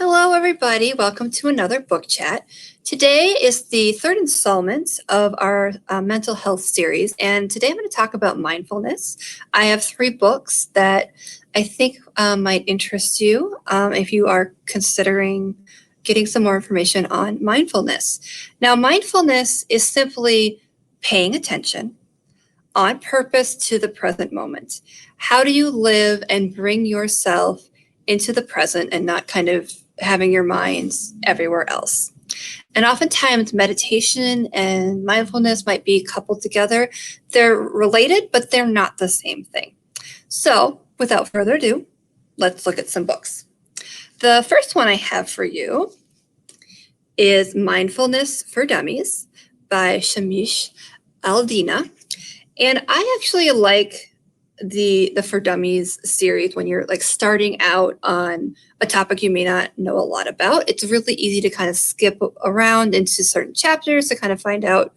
Hello, everybody. Welcome to another book chat. Today is the third installment of our mental health series, and today I'm going to talk about mindfulness. I have 3 books that I think might interest you if you are considering getting some more information on mindfulness. Now, mindfulness is simply paying attention on purpose to the present moment. How do you live and bring yourself into the present and not kind of having your minds everywhere else? And oftentimes meditation and mindfulness might be coupled together. They're related, but they're not the same thing. So without further ado, let's look at some books. The first one I have for you is Mindfulness for Dummies by Shamash, Alidina. And I actually like the For Dummies series when you're like starting out on a topic you may not know a lot about. It's really easy to kind of skip around into certain chapters to kind of find out,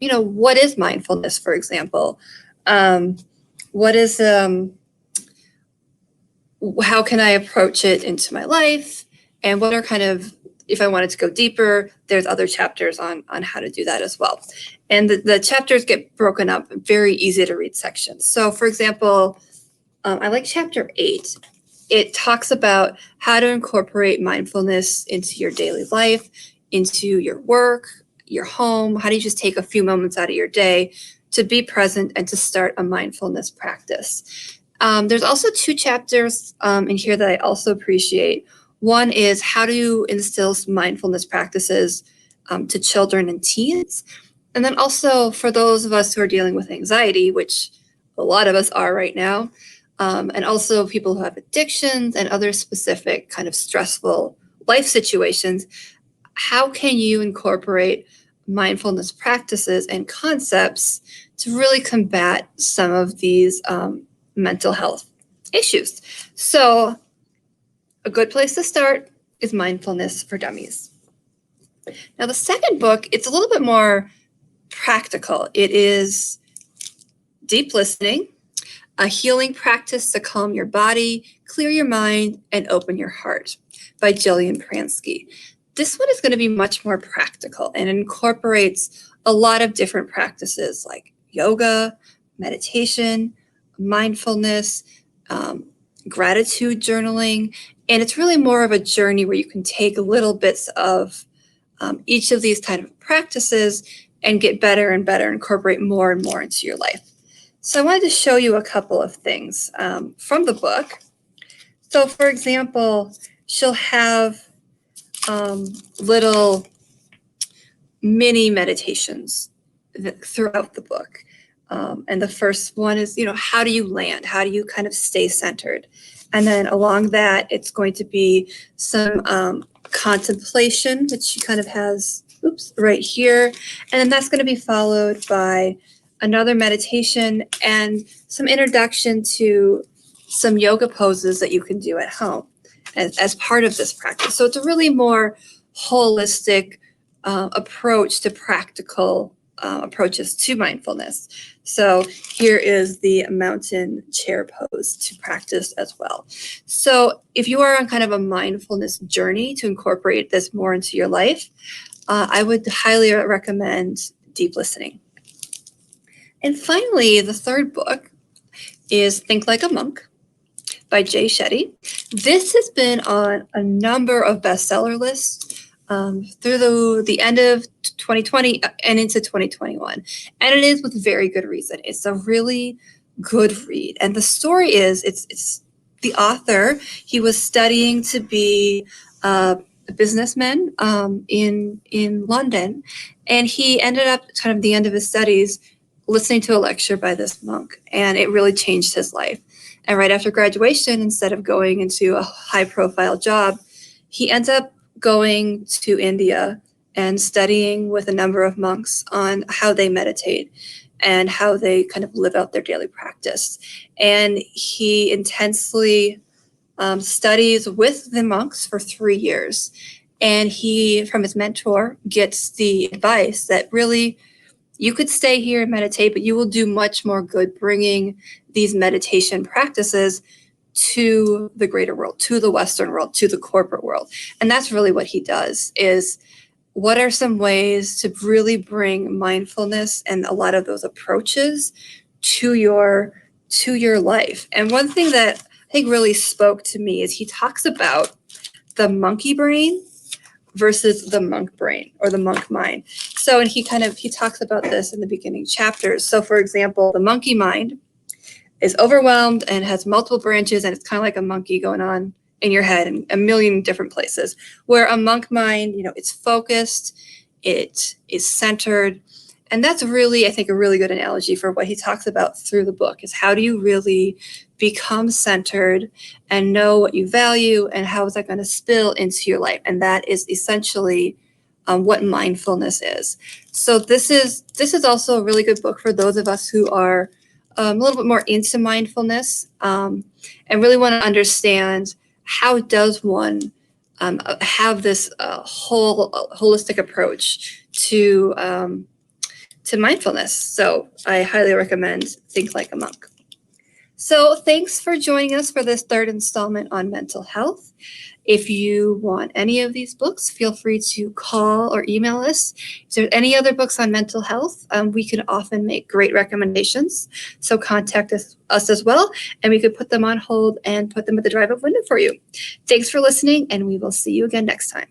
what is mindfulness, for example? What is, how can I approach it into my life? And what are kind of, if I wanted to go deeper, there's other chapters on how to do that as well. And the chapters get broken up, very easy to read sections. So for example, I like chapter 8. It talks about how to incorporate mindfulness into your daily life, into your work, your home. How do you just take a few moments out of your day to be present and to start a mindfulness practice? There's also 2 chapters in here that I also appreciate. One is how to instill mindfulness practices to children and teens. And then also for those of us who are dealing with anxiety, which a lot of us are right now, and also people who have addictions and other specific kind of stressful life situations, how can you incorporate mindfulness practices and concepts to really combat some of these mental health issues? So a good place to start is Mindfulness for Dummies. Now, the second book, it's a little bit more practical. It is Deep Listening, a healing practice to calm your body, clear your mind, and open your heart by Jillian Pransky. This one is going to be much more practical and incorporates a lot of different practices like yoga, meditation, mindfulness, gratitude journaling. And it's really more of a journey where you can take little bits of each of these kind of practices and get better and better, incorporate more and more into your life. So I wanted to show you a couple of things from the book. So for example, she'll have little mini meditations throughout the book. And the first one is, how do you land? How do you kind of stay centered? And then along that, it's going to be some contemplation, which she kind of has, right here. And then that's going to be followed by another meditation and some introduction to some yoga poses that you can do at home as part of this practice. So it's a really more holistic approach to practical approaches to mindfulness. So here is the mountain chair pose to practice as well. So if you are on kind of a mindfulness journey to incorporate this more into your life, I would highly recommend Deep Listening. And finally, the third book is Think Like a Monk by Shetty. This has been on a number of bestseller lists through the end of 2020 and into 2021. And it is with very good reason. It's a really good read. And the story is, it's the author, he was studying to be a businessman in London. And he ended up kind of the end of his studies listening to a lecture by this monk. And it really changed his life. And right after graduation, instead of going into a high-profile job, he ends up going to India and studying with a number of monks on how they meditate and how they kind of live out their daily practice. And he intensely studies with the monks for 3 years. And he, from his mentor, gets the advice that really you could stay here and meditate, but you will do much more good bringing these meditation practices to the greater world, to the Western world, to the corporate world. And that's really what he does, is what are some ways to really bring mindfulness and a lot of those approaches to your life. And one thing that I think really spoke to me is he talks about the monkey brain versus the monk brain or the monk mind. So, and he talks about this in the beginning chapters. So for example, the monkey mind is overwhelmed and has multiple branches, and it's kind of like a monkey going on in your head in a million different places. Where a monk mind, it's focused, it is centered. And that's really, I think, a really good analogy for what he talks about through the book, is how do you really become centered and know what you value, and how is that going to spill into your life? And that is essentially what mindfulness is. So this is also a really good book for those of us who are a little bit more into mindfulness and really want to understand how does one have this holistic approach to mindfulness. So I highly recommend Think Like a Monk. So thanks for joining us for this third installment on mental health. If you want any of these books, feel free to call or email us. If there's any other books on mental health, we can often make great recommendations. So contact us as well, and we could put them on hold and put them at the drive-up window for you. Thanks for listening, and we will see you again next time.